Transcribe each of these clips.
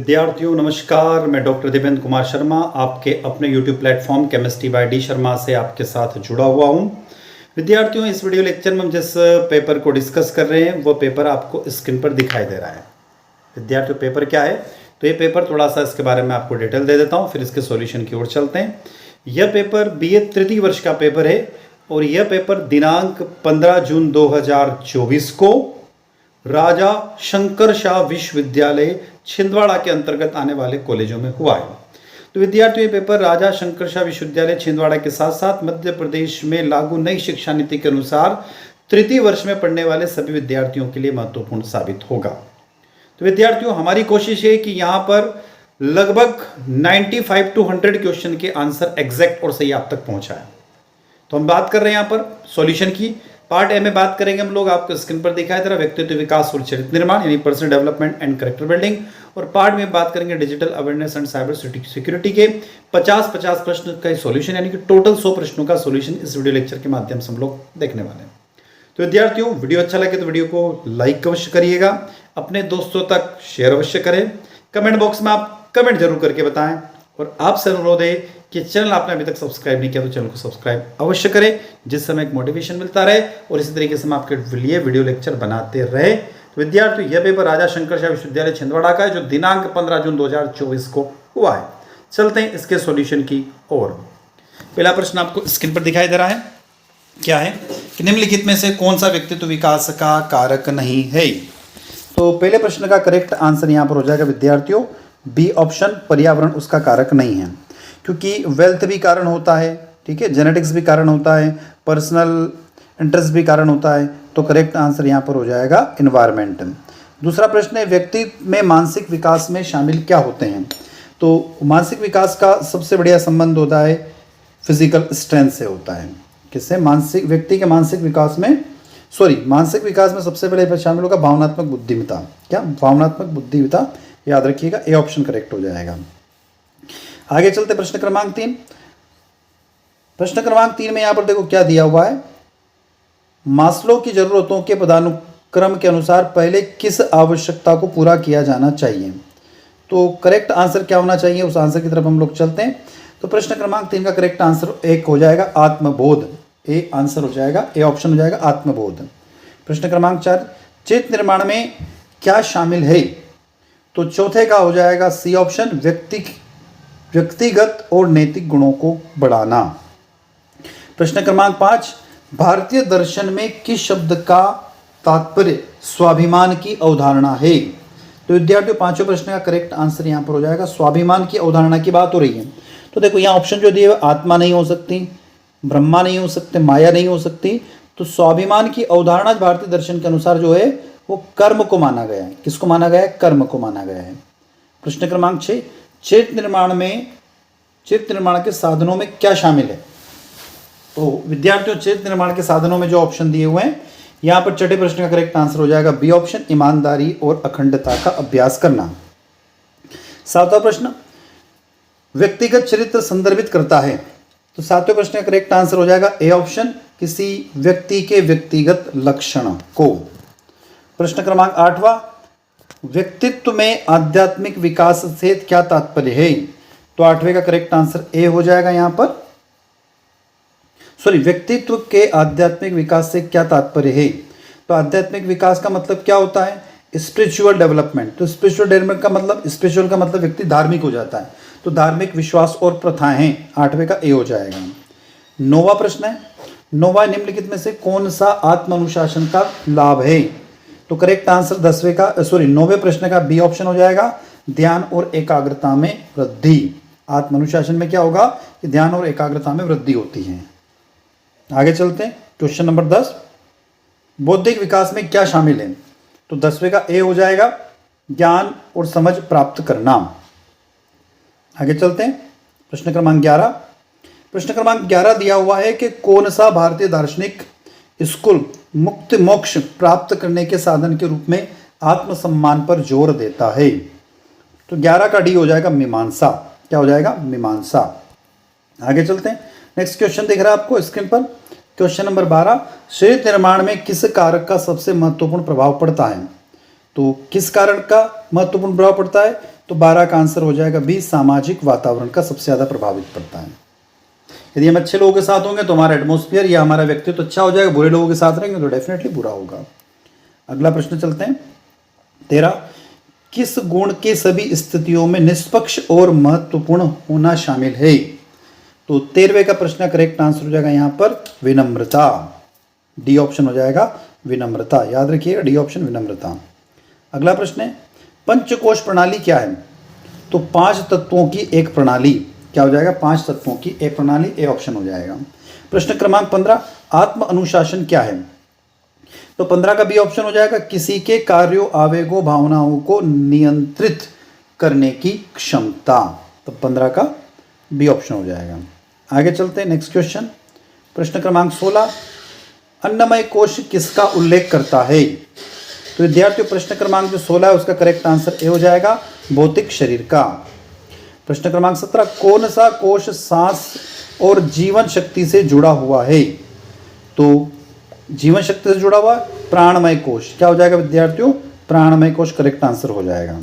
विद्यार्थियों नमस्कार। मैं डॉक्टर देवेंद्र कुमार शर्मा आपके अपने YouTube platform chemistry bye D Sharma से आपके साथ जुड़ा हुआ हूं। विद्यार्थियों, इस वीडियो लेक्चर में हम जिस पेपर को डिस्कस कर रहे हैं वो पेपर आपको स्क्रीन पर दिखाई दे रहा है। विद्यार्थियों, पेपर क्या है? तो ये पेपर थोड़ा सा इसके बारे में आपको डिटेल दे देता हूँ, फिर इसके सॉल्यूशन की ओर चलते हैं। यह पेपर BA तृतीय वर्ष का पेपर है और यह पेपर दिनांक 15 जून 2024 को राजा शंकर शाह विश्वविद्यालय छिंदवाड़ा के अंतर्गत आने वाले कॉलेजों में हुआ है। तो विद्यार्थियों, ये पेपर राजा शंकर शाह विश्वविद्यालय छिंदवाड़ा के साथ साथ मध्य प्रदेश में लागू नई शिक्षा नीति के अनुसार तृतीय वर्ष में पढ़ने वाले सभी विद्यार्थियों के लिए महत्वपूर्ण साबित होगा। तो विद्यार्थियों, हमारी कोशिश है कि यहाँ पर लगभग 95 to 100 क्वेश्चन के आंसर एग्जैक्ट और सही आप तक पहुँचाए। तो हम बात कर रहे हैं यहाँ पर सॉल्यूशन की। पार्ट ए में बात करेंगे हम लोग, आपको स्क्रीन पर दिखाई दे रहा व्यक्तित्व विकास और चरित्र निर्माण यानी personal development and character building. और पार्ट में बात करेंगे digital awareness and cyber security के 50-50 प्रश्न का सॉल्यूशन, यानी कि टोटल 100 प्रश्नों का सॉल्यूशन इस वीडियो लेक्चर के माध्यम से हम लोग देखने वाले हैं। तो विद्यार्थियों, वीडियो अच्छा लगे तो वीडियो को लाइक अवश्य करिएगा, अपने दोस्तों तक शेयर अवश्य करें, कमेंट बॉक्स में आप कमेंट जरूर करके बताएं और आपसे अनुरोध है कि चैनल आपने अभी तक सब्सक्राइब नहीं किया तो चैनल को सब्सक्राइब अवश्य करें, जिससे हमें एक मोटिवेशन मिलता रहे और इसी तरीके से हम आपके लिए वीडियो लेक्चर बनाते रहे। तो विद्यार्थियों, यह पेपर राजा शंकर शाह विश्वविद्यालय छिंदवाड़ा का है जो दिनांक 15 जून 2024 को हुआ है। चलते हैं इसके सॉल्यूशन की ओर। पहला प्रश्न आपको स्क्रीन पर दिखाई दे रहा है, क्या है कि निम्नलिखित में से कौन सा व्यक्तित्व विकास का कारक नहीं है। तो पहले प्रश्न का करेक्ट आंसर यहाँ पर हो जाएगा विद्यार्थियों बी ऑप्शन, पर्यावरण उसका कारक नहीं है, क्योंकि वेल्थ भी कारण होता है, ठीक है, जेनेटिक्स भी कारण होता है, पर्सनल इंटरेस्ट भी कारण होता है। तो करेक्ट आंसर यहाँ पर हो जाएगा एनवायरनमेंट। दूसरा प्रश्न है व्यक्ति में मानसिक विकास में शामिल क्या होते हैं। तो मानसिक विकास का सबसे बढ़िया संबंध होता है फिजिकल स्ट्रेंथ से होता है। किससे? मानसिक व्यक्ति के मानसिक विकास में मानसिक विकास में सबसे पहले शामिल होगा भावनात्मक बुद्धिमत्ता। क्या? भावनात्मक बुद्धिमत्ता, याद रखिएगा, ए ऑप्शन करेक्ट हो जाएगा। आगे चलते प्रश्न क्रमांक 3। प्रश्न क्रमांक 3 में यहां पर देखो क्या दिया हुआ है, मास्लो की जरूरतों के पदानुक्रम के अनुसार पहले किस आवश्यकता को पूरा किया जाना चाहिए। तो करेक्ट आंसर क्या होना चाहिए, उस आंसर की तरफ हम लोग चलते हैं। तो प्रश्न क्रमांक 3 का करेक्ट आंसर एक हो जाएगा आत्मबोध, ए आंसर हो जाएगा, ए ऑप्शन हो जाएगा आत्मबोध। प्रश्न क्रमांक 4, चरित्र निर्माण में क्या शामिल है। तो चौथे का हो जाएगा सी ऑप्शन, व्यक्तिगत और नैतिक गुणों को बढ़ाना। प्रश्न क्रमांक 5, भारतीय दर्शन में किस शब्द का तात्पर्य स्वाभिमान की अवधारणा है। तो विद्यार्थियों, पांचों प्रश्न का करेक्ट आंसर यहां पर हो जाएगा स्वाभिमान की अवधारणा की बात हो रही है। तो देखो यहाँ ऑप्शन जो दिए आत्मा नहीं हो सकती, ब्रह्मा नहीं हो सकते, माया नहीं हो सकती। तो स्वाभिमान की अवधारणा भारतीय दर्शन के अनुसार जो है वो कर्म को माना गया है। किसको माना गया है? कर्म को माना गया है। प्रश्न क्रमांक 6, चरित्र निर्माण के साधनों में क्या शामिल है। तो विद्यार्थियों, चरित्र निर्माण के साधनों में जो ऑप्शन दिए हुए हैं यहाँ पर छठे प्रश्न का करेक्ट आंसर हो जाएगा बी ऑप्शन, ईमानदारी और अखंडता का अभ्यास करना। सातवां प्रश्न, व्यक्तिगत चरित्र संदर्भित करता है। तो सातवें प्रश्न का करेक्ट आंसर हो जाएगा ए ऑप्शन, किसी व्यक्ति के व्यक्तिगत लक्षण को। प्रश्न क्रमांक 8वां, व्यक्तित्व में आध्यात्मिक विकास से क्या तात्पर्य है। तो 8वें का करेक्ट आंसर ए हो जाएगा यहाँ पर, व्यक्तित्व के आध्यात्मिक विकास से क्या तात्पर्य है। तो आध्यात्मिक विकास का मतलब क्या होता है? Spiritual development. तो स्पिरिचुअल डेवलपमेंट का मतलब, स्पिरिचुअल का मतलब व्यक्ति धार्मिक हो जाता है। तो धार्मिक विश्वास और प्रथाएं हैं, 8वें का ए हो जाएगा। 9वां प्रश्न है, 9वां निम्नलिखित में से कौन सा आत्म अनुशासन का लाभ है। तो करेक्ट आंसर 9वें प्रश्न का बी ऑप्शन हो जाएगा, ध्यान और एकाग्रता में वृद्धि। आत्म अनुशासन में क्या होगा कि ध्यान और एकाग्रता में वृद्धि होती है। आगे चलते हैं, क्वेश्चन नंबर 10, बौद्धिक विकास में क्या शामिल है। तो 10वें का ए हो जाएगा, ज्ञान और समझ प्राप्त करना। आगे चलते हैं, प्रश्न क्रमांक 11। प्रश्न क्रमांक 11 दिया हुआ है कि कौन सा भारतीय दार्शनिक स्कूल मुक्त मोक्ष प्राप्त करने के साधन के रूप में आत्मसम्मान पर जोर देता है। तो 11 का डी हो जाएगा मीमांसा। क्या हो जाएगा? मीमांसा। आगे चलते हैं, नेक्स्ट क्वेश्चन दिख रहा है आपको स्क्रीन पर, क्वेश्चन नंबर 12, शरीर निर्माण में किस कारक का सबसे महत्वपूर्ण प्रभाव पड़ता है। तो किस कारण का महत्वपूर्ण प्रभाव पड़ता है? तो 12 का आंसर हो जाएगा बी, सामाजिक वातावरण का सबसे ज़्यादा प्रभावित पड़ता है। यदि हम अच्छे लोगों के साथ होंगे तो हमारा एटमॉस्फेयर या हमारा व्यक्तित्व अच्छा हो जाएगा, बुरे लोगों के साथ रहेंगे तो डेफिनेटली बुरा होगा। अगला प्रश्न चलते हैं 13, किस गुण के सभी स्थितियों में निष्पक्ष और महत्वपूर्ण होना शामिल है? तो 13वें का प्रश्न करेक्ट आंसर हो जाएगा यहाँ पर विनम्रता। डी ऑप्शन हो जाएगा विनम्रता, याद रखिएगा डी ऑप्शन विनम्रता। अगला प्रश्न है पंचकोश प्रणाली क्या है? तो 5 तत्वों की एक प्रणाली, क्या हो जाएगा 5 तत्वों की एक प्रणाली, ए ऑप्शन हो जाएगा। प्रश्न क्रमांक 15, आत्म अनुशासन क्या है? तो 15 का बी ऑप्शन हो जाएगा किसी के कार्यों, आवेगों, भावनाओं को नियंत्रित करने की क्षमता। तो 15 का बी ऑप्शन हो जाएगा। आगे चलते हैं नेक्स्ट क्वेश्चन। प्रश्न क्रमांक 16, अन्नमय कोश किसका उल्लेख करता है? तो विद्यार्थियों प्रश्न क्रमांक जो 16 है उसका करेक्ट आंसर ए हो जाएगा, भौतिक शरीर का। प्रश्न क्रमांक 17, कौन सा कोश सांस और जीवन शक्ति से जुड़ा हुआ है? तो जीवन शक्ति से जुड़ा हुआ प्राणमय कोश, क्या हो जाएगा विद्यार्थियों? प्राणमय कोश करेक्ट आंसर हो जाएगा।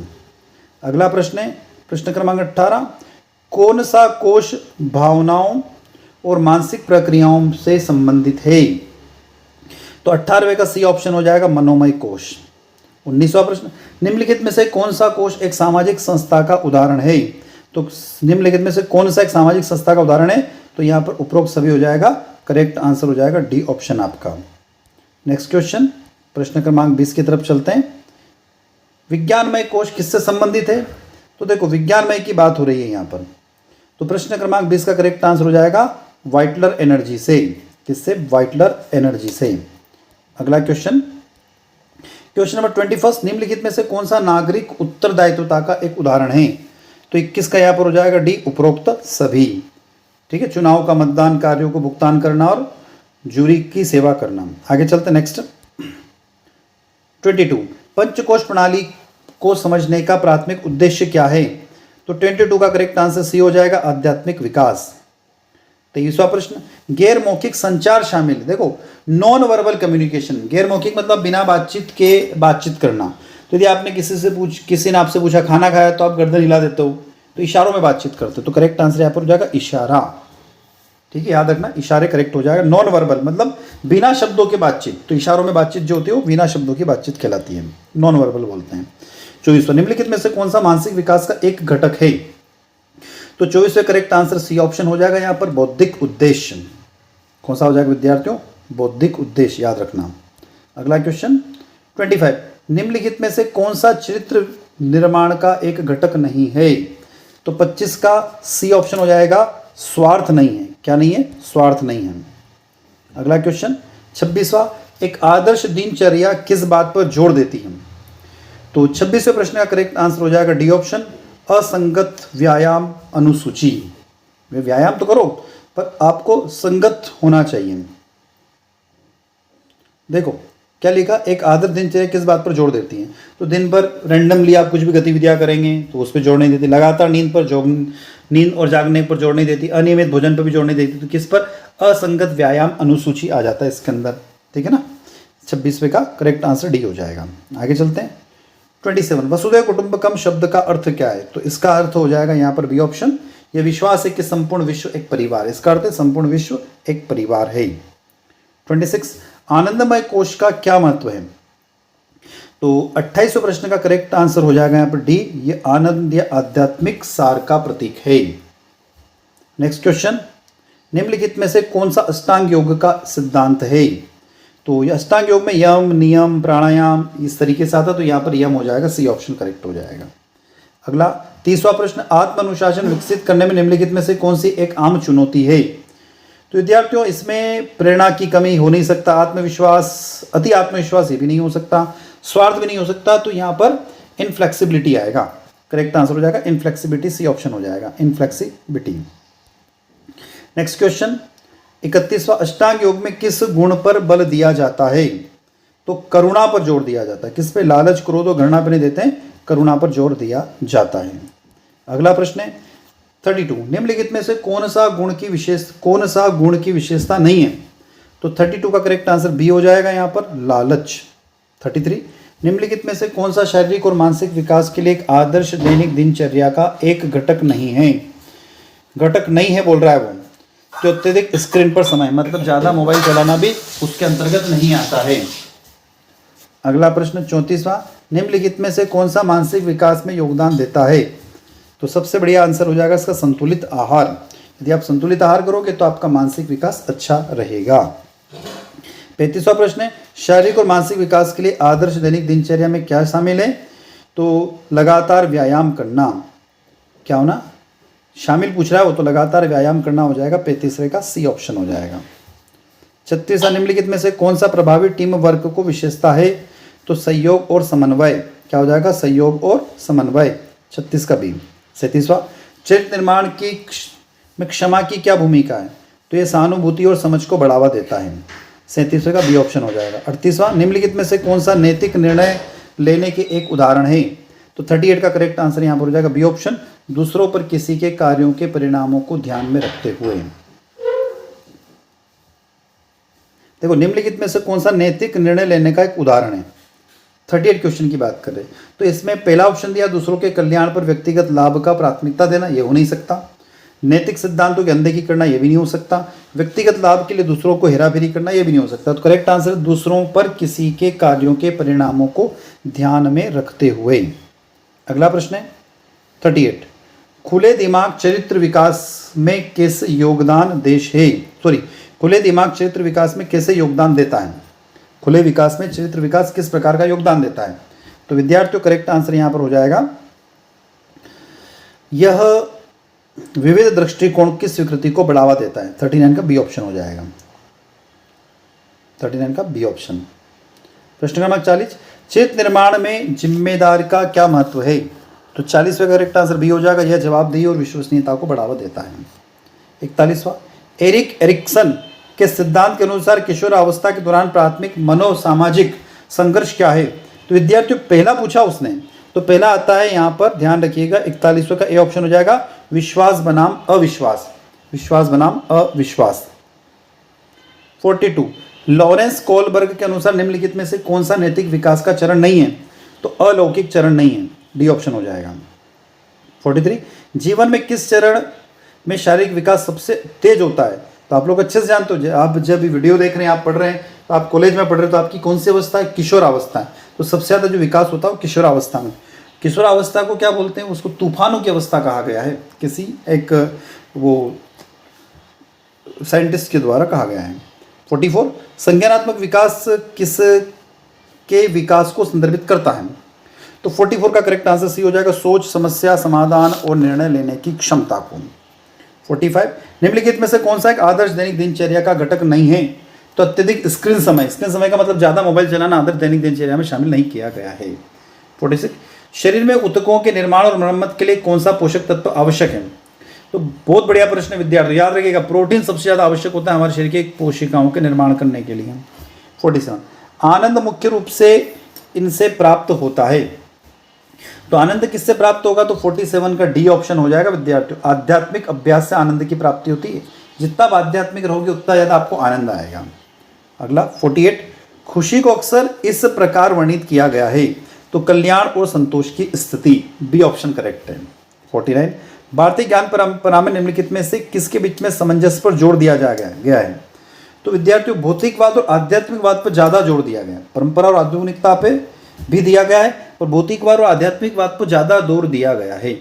अगला प्रश्न है प्रश्न क्रमांक 18, कौन सा कोश भावनाओं और मानसिक प्रक्रियाओं से संबंधित है? तो 18वें का सी ऑप्शन हो जाएगा मनोमय कोश। 19वां प्रश्न, निम्नलिखित में से कौन सा कोश एक सामाजिक संस्था का उदाहरण है? तो निम्नलिखित में से कौन सा एक सामाजिक संस्था का उदाहरण है? तो यहाँ पर उपरोक्त सभी हो जाएगा, करेक्ट आंसर हो जाएगा डी ऑप्शन आपका। नेक्स्ट क्वेश्चन प्रश्न क्रमांक 20 की तरफ चलते हैं। विज्ञानमय कोश किससे संबंधित है? तो देखो विज्ञानमय की बात हो रही है यहाँ पर, तो प्रश्न क्रमांक 20 का करेक्ट आंसर हो जाएगा वाइटलर एनर्जी से। किससे? वाइटलर एनर्जी से। अगला क्वेश्चन नंबर 21, निम्नलिखित में से कौन सा नागरिक उत्तरदायित्वता का एक उदाहरण है? तो 21 का यहाँ पर हो जाएगा डी, उपरोक्त सभी। ठीक है, चुनाव का, मतदान कार्यों को भुगतान करना और जूरी की सेवा करना। आगे चलते नेक्स्ट 22, पंचकोश प्रणाली को समझने का प्राथमिक उद्देश्य क्या है? तो 22 का करेक्ट आंसर सी हो जाएगा, आध्यात्मिक विकास। 23वां प्रश्न, गैर मौखिक संचार शामिल। देखो नॉन वर्बल कम्युनिकेशन, गैर मौखिक मतलब बिना बातचीत के बातचीत करना। तो यदि आपने किसी ने आपसे पूछा खाना खाया, तो आप गर्दन हिला देते हो, तो इशारों में बातचीत करते हो। तो करेक्ट आंसर यहाँ पर हो जाएगा इशारा। ठीक है, याद रखना इशारे करेक्ट हो जाएगा। नॉन वर्बल मतलब बिना शब्दों के बातचीत, तो इशारों में बातचीत जो होती है वो बिना शब्दों की बातचीत कहलाती है, नॉन वर्बल बोलते हैं। 24वां, निम्नलिखित में से कौन सा मानसिक विकास का एक घटक है? तो 24वें करेक्ट आंसर सी ऑप्शन हो जाएगा यहाँ पर, बौद्धिक उद्देश्य। कौन सा हो जाएगा विद्यार्थियों? बौद्धिक उद्देश्य, याद रखना। अगला क्वेश्चन 25, निम्नलिखित में से कौन सा चरित्र निर्माण का एक घटक नहीं है? तो 25 का सी ऑप्शन हो जाएगा, स्वार्थ नहीं है। क्या नहीं है? स्वार्थ नहीं है। अगला क्वेश्चन 26वां, एक आदर्श दिनचर्या किस बात पर जोर देती है? तो 26वें प्रश्न का करेक्ट आंसर हो जाएगा डी ऑप्शन, असंगत व्यायाम अनुसूची। वे व्यायाम तो करो पर आपको संगत होना चाहिए। देखो क्या लिखा, एक आदर्श दिनचर्या किस बात पर जोर देती है? तो दिन भर रैंडमली आप कुछ भी गतिविधियां करेंगे तो उस पर जोर नहीं देती। लगातार नींद और जागने पर जोर नहीं देती। अनियमित भोजन पर भी जोर नहीं देती। तो किस पर? असंगत व्यायाम अनुसूची आ जाता है इसके अंदर। ठीक है ना, 26वें का करेक्ट आंसर डी हो जाएगा। आगे चलते हैं 27, वसुधैव कुटुंबकम शब्द का अर्थ क्या है? तो इसका अर्थ हो जाएगा यहाँ पर बी ऑप्शन, यह विश्वास है कि संपूर्ण विश्व एक परिवार है। इसका अर्थ है संपूर्ण विश्व एक परिवार है। 26, आनंदमय कोश का क्या महत्व है? तो 28वें प्रश्न का करेक्ट आंसर हो जाएगा यहाँ पर डी, ये आनंद या आध्यात्मिक सार का प्रतीक है। नेक्स्ट क्वेश्चन, निम्नलिखित में से कौन सा अष्टांग योग का सिद्धांत है? तो ये अष्टांग योग में यम, नियम, प्राणायाम इस तरीके से आता, तो यहाँ पर यम हो जाएगा, सी ऑप्शन करेक्ट हो जाएगा। अगला 30वां प्रश्न, आत्म अनुशासन विकसित करने में निम्नलिखित में से कौन सी एक आम चुनौती है? तो विद्यार्थियों इसमें प्रेरणा की कमी हो नहीं सकता, आत्मविश्वास, अति आत्मविश्वास ये भी नहीं हो सकता, स्वार्थ भी नहीं हो सकता। तो यहाँ पर इनफ्लेक्सिबिलिटी आएगा, करेक्ट आंसर हो जाएगा इनफ्लेक्सिबिलिटी, सी ऑप्शन हो जाएगा इनफ्लेक्सिबिलिटी। नेक्स्ट क्वेश्चन 31वां, अष्टांग योग में किस गुण पर बल दिया जाता है? तो करुणा पर जोर दिया जाता है। किस पे? लालच, क्रोध और घृणा पर नहीं देते हैं, करुणा पर जोर दिया जाता है। अगला प्रश्न है 32, निम्नलिखित में से कौन सा गुण की विशेषता नहीं है? तो 32 का करेक्ट आंसर बी हो जाएगा यहाँ पर, लालच। 33, निम्नलिखित में से कौन सा शारीरिक और मानसिक विकास के लिए एक आदर्श दैनिक दिनचर्या का एक घटक नहीं है? घटक नहीं है बोल रहा है वो, तो अत्यधिक स्क्रीन पर समय, मतलब ज़्यादा मोबाइल चलाना भी उसके अंतर्गत नहीं आता है। अगला प्रश्न 34वां, निम्नलिखित में से कौन सा मानसिक विकास में योगदान देता है? तो सबसे बढ़िया आंसर हो जाएगा इसका संतुलित आहार। यदि आप संतुलित आहार करोगे तो आपका मानसिक विकास अच्छा रहेगा। 35वां प्रश्न है, शारीरिक और मानसिक विकास के लिए आदर्श दैनिक दिनचर्या में क्या शामिल है? तो लगातार व्यायाम करना। क्या होना शामिल पूछ रहा है वो, तो लगातार व्यायाम करना हो जाएगा। 35वें का सी ऑप्शन हो जाएगा। 36वां, निम्नलिखित में से कौन सा प्रभावी टीम वर्क को विशेषता है? तो सहयोग और समन्वय। क्या हो जाएगा? सहयोग और समन्वय। 36 का बी। 37वां, चरित्र निर्माण में क्षमा की क्या भूमिका है? तो ये सहानुभूति और समझ को बढ़ावा देता है। 37वें का बी ऑप्शन हो जाएगा। 38वां, निम्नलिखित में से कौन सा नैतिक निर्णय लेने के एक उदाहरण है? तो 38 का करेक्ट आंसर यहाँ पर हो जाएगा बी ऑप्शन, दूसरों पर किसी के कार्यों के परिणामों को ध्यान में रखते हुए। देखो, निम्नलिखित में से कौन सा नैतिक निर्णय लेने का एक उदाहरण है? 38 क्वेश्चन की बात कर रहे हैं, तो इसमें पहला ऑप्शन दिया दूसरों के कल्याण पर व्यक्तिगत लाभ का प्राथमिकता देना, ये हो नहीं सकता। नैतिक सिद्धांतों की अनदेखी करना, ये भी नहीं हो सकता। व्यक्तिगत लाभ के लिए दूसरों को हेराफेरी करना, ये भी नहीं हो सकता। तो करेक्ट आंसर दूसरों पर किसी के कार्यों के परिणामों को ध्यान में रखते हुए। अगला प्रश्न है 38, खुले दिमाग चरित्र विकास में कैसे योगदान देश है? खुले दिमाग चरित्र विकास में कैसे योगदान देता है? खुले विकास में चरित्र विकास किस प्रकार का योगदान देता है? तो विद्यार्थियों करेक्ट आंसर यहां पर हो जाएगा, यह विविध दृष्टिकोण की स्वीकृति को बढ़ावा देता है। 39 का बी ऑप्शन हो जाएगा। 39 का बी ऑप्शन। प्रश्न क्रमांक 40, चरित्र निर्माण में जिम्मेदार का क्या महत्व है? तो 40वें का करेक्ट आंसर बी हो जाएगा, यह जवाबदेही और विश्वसनीयता को बढ़ावा देता है। 41वां, एरिक एरिक्सन के सिद्धांत के अनुसार किशोरावस्था के दौरान प्राथमिक मनोसामाजिक संघर्ष क्या है? तो विद्यार्थियों पहला पूछा उसने, तो पहला आता है यहाँ पर, ध्यान रखिएगा 41वें का ए ऑप्शन हो जाएगा, विश्वास बनाम अविश्वास। विश्वास बनाम अविश्वास। 42, लॉरेंस कोलबर्ग के अनुसार निम्नलिखित में से कौन सा नैतिक विकास का चरण नहीं है? तो अलौकिक चरण नहीं है, डी ऑप्शन हो जाएगा। 43, जीवन में किस चरण में शारीरिक विकास सबसे तेज होता है? तो आप लोग अच्छे से जानते हो, आप जब वीडियो देख रहे हैं, आप पढ़ रहे हैं, तो आप कॉलेज में पढ़ रहे हो, तो आपकी कौन सी अवस्था है? किशोरावस्था है। तो सबसे ज़्यादा जो विकास होता है वो किशोरावस्था में। किशोरावस्था को क्या बोलते हैं? उसको तूफानों की अवस्था कहा गया है, किसी एक वो साइंटिस्ट के द्वारा कहा गया है। 44, संज्ञानात्मक विकास किस के विकास को संदर्भित करता है? तो 44 का करेक्ट आंसर सी हो जाएगा, सोच, समस्या समाधान और निर्णय लेने की क्षमता को। 45, निम्नलिखित में से कौन सा एक आदर्श दैनिक दिनचर्या का घटक नहीं है? तो अत्यधिक स्क्रीन समय। स्क्रीन समय का मतलब ज़्यादा मोबाइल चलाना आदर्श दैनिक दिनचर्या में शामिल नहीं किया गया है। 46, शरीर में ऊतकों के निर्माण और मरम्मत के लिए कौन सा पोषक तत्व आवश्यक है? तो बहुत बढ़िया प्रश्न विद्यार्थी, याद रखिएगा, प्रोटीन सबसे ज़्यादा आवश्यक होता है हमारे शरीर के कोशिकाओं के निर्माण करने के लिए। 47, आनंद मुख्य रूप से इनसे प्राप्त होता है। तो आनंद किससे प्राप्त होगा? तो 47 का डी ऑप्शन हो जाएगा विद्यार्थियों, आध्यात्मिक अभ्यास से आनंद की प्राप्ति होती है। जितना आप आध्यात्मिक रहोगे उतना ज़्यादा आपको आनंद आएगा। अगला 48, खुशी को अक्सर इस प्रकार वर्णित किया गया है। तो कल्याण और संतोष की स्थिति, बी ऑप्शन करेक्ट है। 49, भारतीय ज्ञान परंपरा में निम्नलिखित में से किसके बीच में सामंजस्य पर जोर दिया गया है? तो विद्यार्थियों भौतिकवाद और आध्यात्मिकवाद पर ज़्यादा जोर दिया गया है। परंपरा और आधुनिकता पे भी दिया गया है, और भौतिकवाद और आध्यात्मिकवाद पर ज़्यादा जोर दिया गया है।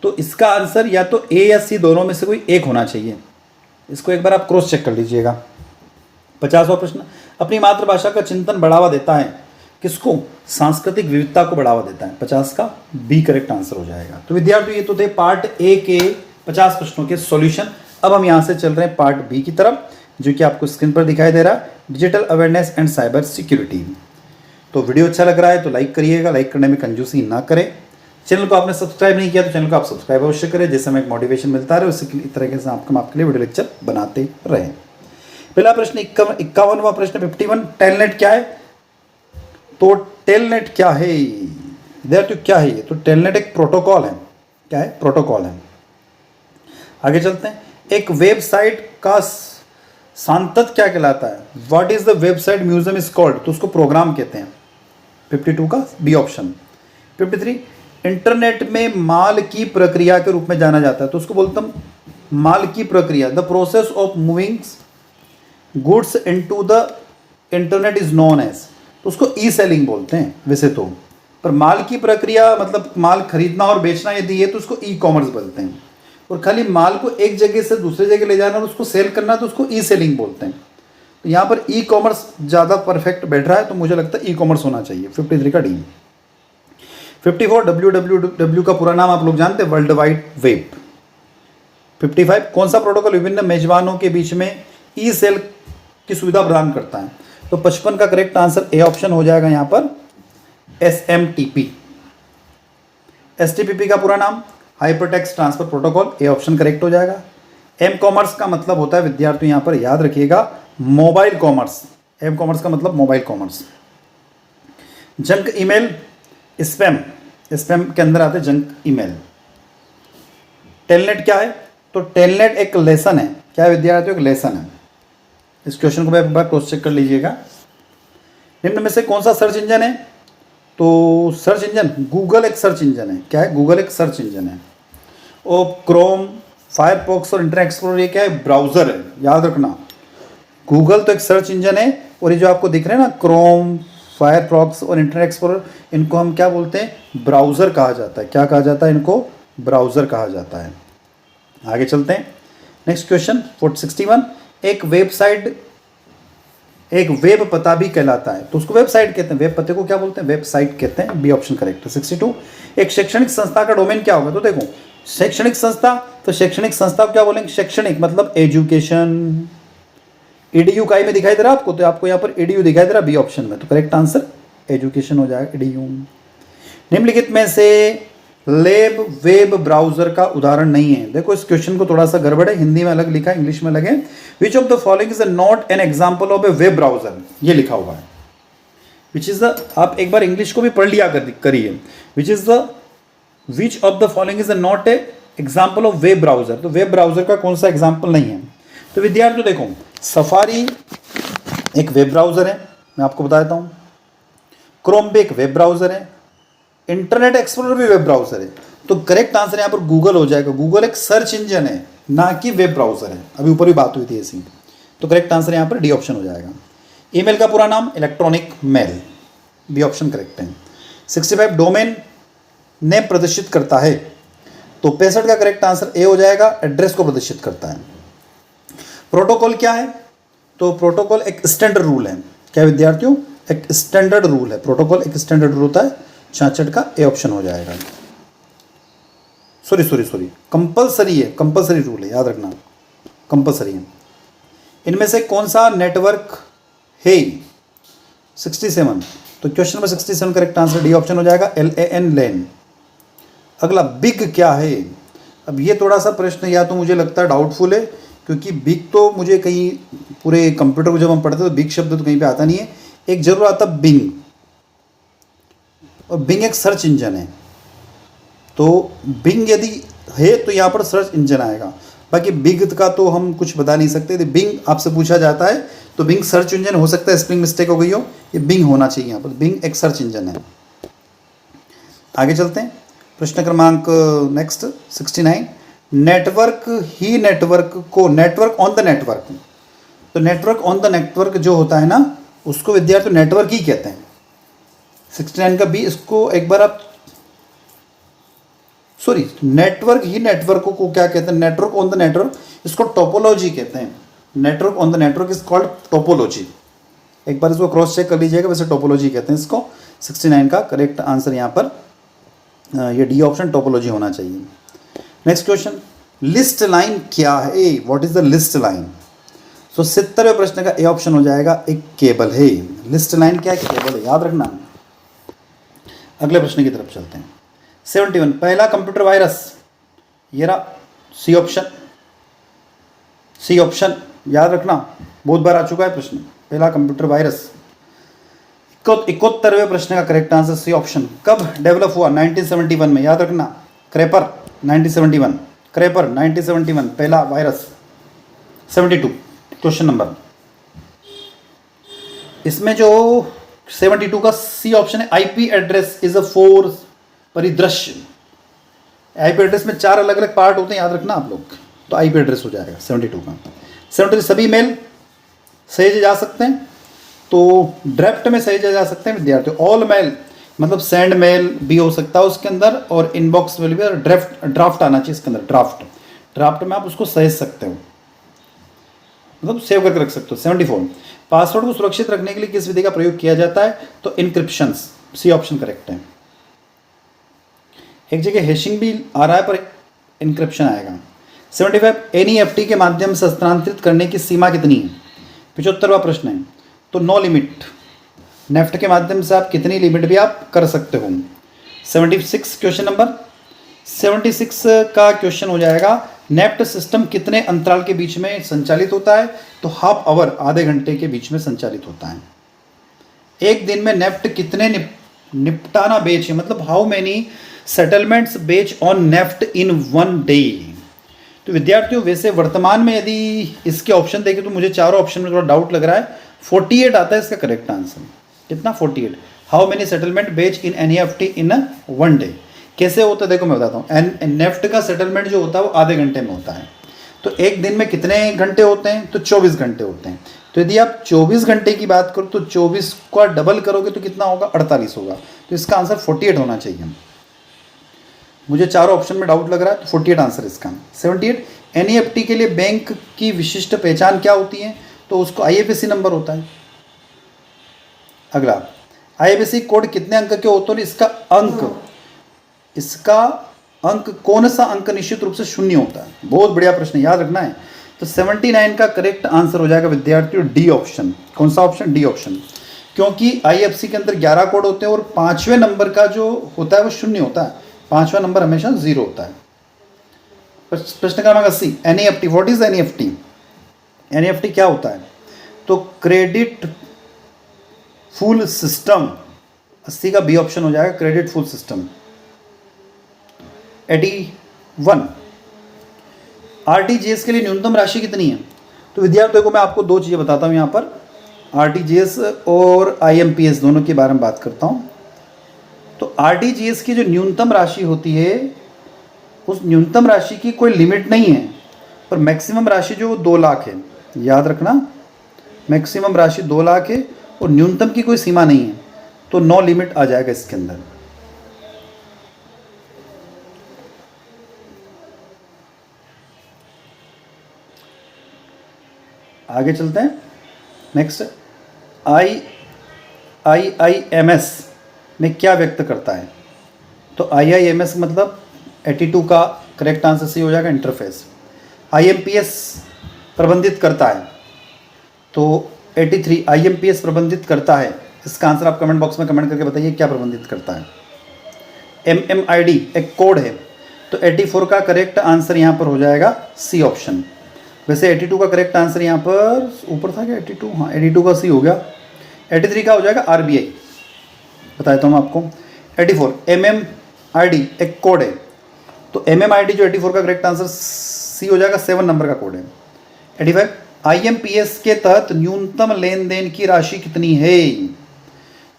तो इसका आंसर या तो ए या सी दोनों में से कोई एक होना चाहिए। इसको एक बार आप क्रॉस चेक कर लीजिएगा। 50वां प्रश्न, अपनी मातृभाषा का चिंतन बढ़ावा देता है किसको? सांस्कृतिक विविधता को बढ़ावा देता है। 50 का बी करेक्ट आंसर हो जाएगा। तो विद्यार्थियों ये तो थे पार्ट ए के 50 प्रश्नों के सॉल्यूशन। अब हम यहाँ से चल रहे हैं पार्ट बी की तरफ, जो कि आपको स्क्रीन पर दिखाई दे रहा है, digital awareness and cyber security. तो वीडियो अच्छा लग रहा है तो लाइक करिएगा, लाइक करने में कंजूसी ना करें। चैनल को आपने सब्सक्राइब नहीं किया तो चैनल को आप सब्सक्राइब अवश्य करें, जिससे हमें एक मोटिवेशन मिलता रहे, उसी तरीके से आपके लिए वीडियो लेक्चर बनाते रहें। पहला प्रश्न 51वां प्रश्न 51, टेलनेट क्या है? तो टेलनेट क्या है विद्यार्थियों, क्या है ये? तो टेलनेट एक प्रोटोकॉल है। क्या है? प्रोटोकॉल है। आगे चलते हैं। एक वेबसाइट का सांतत क्या कहलाता है? What is the website museum is called? तो उसको प्रोग्राम कहते हैं। 52 का बी ऑप्शन। 53 इंटरनेट में माल की प्रक्रिया के रूप में जाना जाता है, तो उसको बोलते हैं माल की प्रक्रिया, the process of moving goods into the internet is known as, तो उसको ई सेलिंग बोलते हैं वैसे तो, पर माल की प्रक्रिया मतलब माल खरीदना और बेचना यदि है तो उसको ई कॉमर्स बोलते हैं, और खाली माल को एक जगह से दूसरे जगह ले जाना और उसको सेल करना तो उसको ई सेलिंग बोलते हैं। तो यहाँ पर ई कॉमर्स ज़्यादा परफेक्ट बैठ रहा है, तो मुझे लगता है ई कॉमर्स होना चाहिए। 53 का डी। 54 WWW का पूरा नाम आप लोग जानते हैं, वर्ल्ड वाइड वेब। 55 कौन सा प्रोटोकॉल विभिन्न मेजबानों के बीच में ई सेल की सुविधा प्रदान करता है, तो 55 का करेक्ट आंसर ए ऑप्शन हो जाएगा यहाँ पर SMTP। STPP का पूरा नाम hypertext transfer protocol, A option correct हो जाएगा। एम कॉमर्स का मतलब होता है विद्यार्थियों यहाँ पर याद रखिएगा मोबाइल कॉमर्स, एम कॉमर्स का मतलब mobile commerce. Junk email, spam, spam के अंदर आते जंक ईमेल। टेलनेट क्या है, तो टेलनेट एक लेसन है, क्या है विद्यार्थियों, एक लेसन है। इस क्वेश्चन को एक बार क्रॉस चेक कर लीजिएगा। निम्न में से कौन सा सर्च इंजन है, तो सर्च इंजन गूगल एक सर्च इंजन है, क्या है, गूगल एक सर्च इंजन है। और क्रोम, फायरफॉक्स और इंटरनेट एक्सप्लोरर ये क्या है, ब्राउज़र है, याद रखना। गूगल तो एक सर्च इंजन है, और ये जो आपको दिख रहे हैं ना क्रोम, फायरफॉक्स और इंटरनेट एक्सप्लोरर, इनको हम क्या बोलते हैं, ब्राउज़र कहा जाता है। क्या कहा जाता है, इनको ब्राउज़र कहा जाता है। आगे चलते हैं। नेक्स्ट क्वेश्चन 61 एक वेबसाइट एक वेब पता भी कहलाता है, तो उसको वेबसाइट कहते हैं, वेब पते को क्या बोलते हैं, वेबसाइट कहते हैं, बी ऑप्शन करेक्ट है। 62 एक शैक्षणिक संस्था का डोमेन क्या होगा, तो देखो शैक्षणिक संस्था, तो शैक्षणिक संस्था को क्या बोलेंगे, शैक्षणिक मतलब एजुकेशन। ईडीयू का में दिखाई दे रहा है आपको, तो आपको यहाँ पर ईडीयू दिखाई दे रहा है बी ऑप्शन में, तो करेक्ट आंसर एजुकेशन हो जाएगा, ईडीयू। निम्नलिखित में से लेब वेब ब्राउजर का उदाहरण नहीं है, देखो इस क्वेश्चन को थोड़ा सा गड़बड़ है, हिंदी में अलग लिखा है, इंग्लिश में अलग है। Which of the following is not an example of A web browser, ये लिखा हुआ है। विच इज द, आप एक बार इंग्लिश को भी पढ़ लिया करिए, which of the following is not a example of web browser, तो वेब ब्राउजर का कौन सा एग्जाम्पल नहीं है। तो विद्यार्थियों देखो सफारी एक वेब ब्राउजर है, मैं आपको बता देता हूँ। क्रोम भी एक वेब ब्राउजर है, इंटरनेट एक्सप्लोरर भी वेब ब्राउजर है, तो करेक्ट आंसर यहाँ पर गूगल हो जाएगा। गूगल एक सर्च इंजन है, ना कि वेब ब्राउजर है, अभी ऊपर भी बात हुई थी ऐसी, तो करेक्ट आंसर यहाँ पर डी ऑप्शन हो जाएगा। ईमेल का पूरा नाम electronic mail, B option correct है। 65 डोमेन नेम प्रदर्शित करता है, तो 65 का करेक्ट आंसर ए हो जाएगा, एड्रेस को प्रदर्शित करता है। प्रोटोकॉल क्या है, तो प्रोटोकॉल एक स्टैंडर्ड रूल है, क्या विद्यार्थियों, एक स्टैंडर्ड रूल है, प्रोटोकॉल एक स्टैंडर्ड रूल होता है। 66 का ए ऑप्शन हो जाएगा। सॉरी कंपलसरी है, कंपलसरी रूल है, याद रखना कंपलसरी है। इनमें से कौन सा नेटवर्क है, 67, तो question number 67 correct answer D option हो जाएगा, LAN लैन। अगला बिग क्या है, अब ये थोड़ा सा प्रश्न या तो मुझे लगता है डाउटफुल है, क्योंकि बिग तो मुझे कहीं पूरे कंप्यूटर को जब हम पढ़ते तो बिग शब्द तो कहीं पे आता नहीं है, एक जरूर आता बिंग, और बिंग एक सर्च इंजन है, तो बिंग यदि है तो यहाँ पर सर्च इंजन आएगा, बाकी बिग का तो हम कुछ बता नहीं सकते। तो बिंग आपसे पूछा जाता है तो बिंग सर्च इंजन हो सकता है, स्पेलिंग मिस्टेक हो गई हो, ये बिंग होना चाहिए यहाँ पर, बिंग एक सर्च इंजन है। आगे चलते हैं, प्रश्न क्रमांक नेक्स्ट 69 नेटवर्क ही नेटवर्क को, नेटवर्क ऑन द नेटवर्क, तो नेटवर्क ऑन द नेटवर्क जो होता है ना उसको विद्यार्थी नेटवर्क ही कहते हैं। 69 का बी, इसको एक बार आप नेटवर्क ही नेटवर्क को क्या कहते हैं, नेटवर्क ऑन द नेटवर्क, इसको टोपोलॉजी कहते हैं। Network on the network is called topology, एक बार इसको क्रॉस चेक कर लीजिएगा, वैसे टोपोलॉजी कहते हैं इसको। 69 का करेक्ट आंसर यहाँ पर ये डी ऑप्शन टोपोलॉजी होना चाहिए। नेक्स्ट क्वेश्चन, लिस्ट लाइन क्या है, what is the list line, तो 70वें प्रश्न का ए ऑप्शन हो जाएगा, एक केबल है। लिस्ट लाइन क्या है, केबल है, याद रखना। अगले प्रश्न की तरफ चलते हैं। 71 पहला कंप्यूटर वायरस, ये रहा सी ऑप्शन, सी ऑप्शन याद रखना, बहुत बार आ चुका है प्रश्न, पहला कंप्यूटर वायरस। 71वें प्रश्न का करेक्ट आंसर सी ऑप्शन। कब डेवलप हुआ, 1971 में, याद रखना। क्रेपर 1971, क्रेपर 1971 पहला वायरस। 72 क्वेश्चन नंबर, इसमें जो 72 का सी ऑप्शन है, IP address is a four परिदृश्य। आईपी एड्रेस में 4 अलग अलग पार्ट होते हैं, याद रखना आप लोग। तो आईपी एड्रेस हो जाएगा 72 का। 73 सभी मेल सहेजे जा सकते हैं, तो ड्राफ्ट में सहेजे जा सकते हैं विद्यार्थी। ऑल मेल मतलब सेंड मेल भी हो सकता है उसके अंदर, और इनबॉक्स मेल भी, ड्राफ्ट आना चाहिए इसके अंदर। ड्राफ्ट में आप उसको सहेज सकते हो, मतलब सेव करके रख सकते हो। 74 पासवर्ड को सुरक्षित रखने के लिए किस विधि का प्रयोग किया जाता है? तो इनक्रिप्शन, सी ऑप्शन करेक्ट है। एक जगह हैशिंग भी आ रहा है पर इनक्रिप्शन आएगा। 75 एनईएफटी के माध्यम से हस्तांतरित करने की सीमा कितनी है? 75वां प्रश्न है, तो नो लिमिट। नेफ्ट के माध्यम से आप कितनी लिमिट भी आप कर सकते हो। 76 क्वेश्चन नंबर 76 का क्वेश्चन हो जाएगा, नेफ्ट सिस्टम कितने अंतराल के बीच में संचालित होता है? तो हाफ आवर, आधे घंटे के बीच में संचालित होता है। एक दिन में नेफ्ट कितने निपटाना बेच है, मतलब हाउ मेनी सेटलमेंट्स बेच on NEFT in one day. तो विद्यार्थियों वैसे वर्तमान में यदि इसके ऑप्शन देखें तो मुझे चारों ऑप्शन में थोड़ा डाउट लग रहा है। 48 आता है इसका करेक्ट आंसर। कितना? 48। हाउ मेनी सेटलमेंट बेच इन एनईएफटी इन वन डे। कैसे होता है देखो मैं बताता हूँ। नेफ्ट का सेटलमेंट जो होता है वो आधे घंटे में होता है। तो एक दिन में कितने घंटे होते हैं? तो 24 घंटे होते हैं। तो यदि आप 24 घंटे की बात करो तो 24 का डबल करोगे तो कितना होगा? 48 होगा। तो इसका आंसर 48 होना चाहिए। मुझे चारों ऑप्शन में डाउट लग रहा है, तो 48 आंसर इसका। 78 एनईएफटी के लिए बैंक की विशिष्ट पहचान क्या होती है? तो उसको आईएफएससी नंबर होता है। अगला, आईएफएससी कोड कितने अंक के होते हैं? इसका अंक कौन सा अंक निश्चित रूप से 0 होता है? बहुत बढ़िया प्रश्न, याद रखना है। तो 79 का करेक्ट आंसर हो जाएगा विद्यार्थियों डी ऑप्शन। कौन सा ऑप्शन? D option. क्योंकि आईएफएससी के अंदर 11 कोड होते हैं और 5वें नंबर का जो होता है वो 0 होता है। 5वां नंबर हमेशा 0 होता है। प्रश्न क्रमांक 80, NEFT. What is NEFT? NEFT क्या होता है? तो क्रेडिट फुल सिस्टम। 80 का बी ऑप्शन हो जाएगा, क्रेडिट फुल सिस्टम। 81 आरटीजीएस के लिए न्यूनतम राशि कितनी है? तो विद्यार्थियों को मैं आपको 2 चीज़ें बताता हूँ यहाँ पर, आरटीजीएस और आईएमपीएस दोनों के बारे में बात करता हूँ। तो आरटीजीएस की जो न्यूनतम राशि होती है उस न्यूनतम राशि की कोई लिमिट नहीं है, पर मैक्सिमम राशि जो 2 लाख है, याद रखना। मैक्सिमम राशि 2 लाख है और न्यूनतम की कोई सीमा नहीं है, तो नो लिमिट आ जाएगा इसके अंदर। आगे चलते हैं। नेक्स्ट, आईआईएमएस में क्या व्यक्त करता है? तो आईआईएमएस मतलब 82 का करेक्ट आंसर सी हो जाएगा, इंटरफेस। आईएमपीएस प्रबंधित करता है, तो 83 आईएमपीएस प्रबंधित करता है। इसका आंसर आप कमेंट बॉक्स में कमेंट करके बताइए क्या प्रबंधित करता है। एमएमआईडी एक कोड है, तो 84 का करेक्ट आंसर यहाँ पर हो जाएगा सी ऑप्शन। वैसे 82 का करेक्ट आंसर यहाँ पर ऊपर था क्या? 82, हाँ 82 का सी हो गया। 83 का हो जाएगा आरबीआई, बता देता हूँ आपको। 84 एमएमआईडी एक कोड है, तो एमएमआईडी जो 84 का करेक्ट आंसर सी हो जाएगा, 7 नंबर का कोड है। 85 आईएमपीएस के तहत न्यूनतम लेन देन की राशि कितनी है?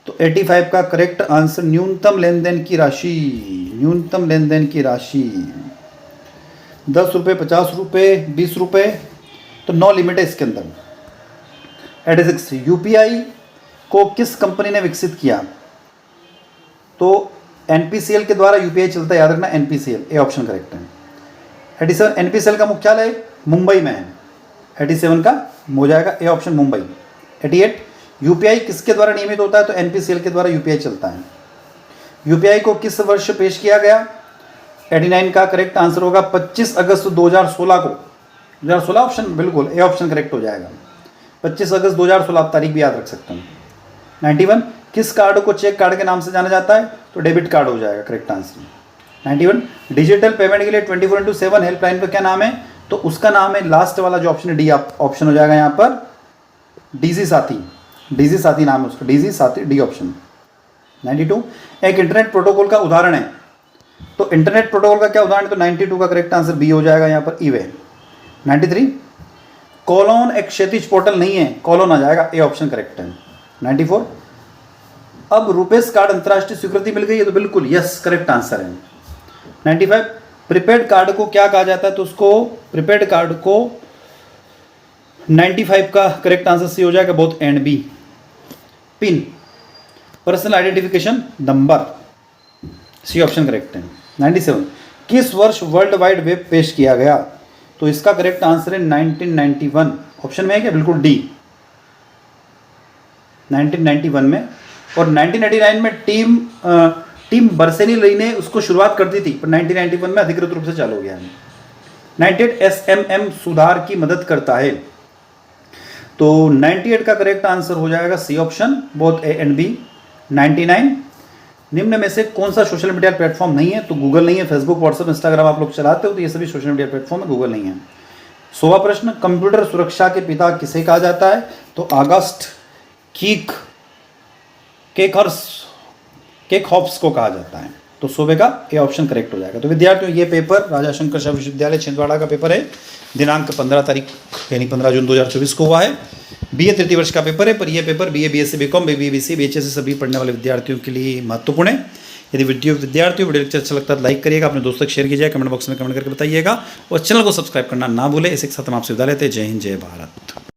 तो 85 का करेक्ट आंसर न्यूनतम लेन देन की राशि, न्यूनतम लेन देन की राशि 10 रुपये, 50 रुपये, 20 रुपये, तो नो लिमिट है इसके अंदर। 86 यूपीआई को किस कंपनी ने विकसित किया? तो एनपीसीएल के द्वारा यूपीआई चलता है, याद रखना एनपीसीएल, ए ऑप्शन करेक्ट है। 87 एनपीसीएल का मुख्यालय मुंबई में है, 87 का हो जाएगा ए ऑप्शन मुंबई। 88 यूपीआई किसके द्वारा नियमित होता है? तो एनपीसीएल के द्वारा यूपीआई चलता है। यूपीआई को किस वर्ष पेश किया गया? 89 का करेक्ट आंसर होगा 25 अगस्त 2016 को। 2016 ऑप्शन बिल्कुल ए ऑप्शन करेक्ट हो जाएगा। 25 अगस्त 2016 तारीख भी याद रख सकते हैं। 91 किस कार्ड को चेक कार्ड के नाम से जाना जाता है? तो डेबिट कार्ड हो जाएगा करेक्ट आंसर। 91 डिजिटल पेमेंट के लिए 24/7 हेल्पलाइन का क्या नाम है? तो उसका नाम है, लास्ट वाला जो ऑप्शन है डी ऑप्शन हो जाएगा यहाँ पर, डीजी साथी। डीजी साथी नाम है उसका, डीजी साथी, डी ऑप्शन। 92 एक इंटरनेट प्रोटोकॉल का उदाहरण है, तो इंटरनेट प्रोटोकॉल का क्या उदाहरण है? तो 92 का करेक्ट आंसर बी हो जाएगा यहाँ पर, ईवे। 93 कॉलोन एक क्षैतिज पोर्टल नहीं है, कॉलोन आ जाएगा, ए ऑप्शन करेक्ट है। 94 अब रुपेस कार्ड अंतर्राष्ट्रीय स्वीकृति मिल गई है, तो बिल्कुल यस करेक्ट आंसर है। 95 प्रीपेड कार्ड को क्या कहा जाता है, तो उसको प्रीपेड कार्ड को 95 का करेक्ट आंसर सी हो जाएगा, both and B. PIN personal identification number, C option correct है। 97 किस वर्ष वर्ल्ड वाइड वेब पेश किया गया, तो इसका करेक्ट आंसर है 1991। ऑप्शन में है क्या, बिल्कुल डी 1991 में। और 1999 में टीम बर्सेनी ने उसको शुरुआत कर दी थी, पर 1991 में अधिकृत रूप से चालू हो गया है। 98 SMM सुधार की मदद करता है, तो 98 का करेक्ट आंसर हो जाएगा C option, both A and B. 99 निम्न में से कौन सा सोशल मीडिया प्लेटफॉर्म नहीं है, तो गूगल नहीं है। फेसबुक, व्हाट्सएप, इंस्टाग्राम आप लोग चलाते हो, तो ये सभी सोशल मीडिया प्लेटफॉर्म है, गूगल नहीं है। 100वां प्रश्न, कंप्यूटर सुरक्षा के पिता किसे कहा जाता है, तो ऑगस्ट केकहॉफ्स को कहा जाता है, तो 100वें का ए ऑप्शन करेक्ट हो जाएगा। तो विद्यार्थियों ये पेपर राजा शंकर शाह विश्वविद्यालय छिंदवाड़ा का पेपर है, दिनांक 15 तारीख यानी 15 जून 2024 को हुआ है। बीए तृतीय वर्ष का पेपर है, पर यह paper BA, BSc, BCom, BBA, BHS सभी पढ़ने वाले विद्यार्थियों के लिए महत्वपूर्ण है। यदि वीडियो लेक्चर अच्छा लगता है तो लाइक करिएगा, अपने दोस्तों को शेयर कीजिएगा, कमेंट बॉक्स में कमेंट करके बताइएगा, और चैनल को सब्सक्राइब करना ना भूलें। इसी के साथ हम आपसे विदा लेते हैं। जय हिंद, जय भारत।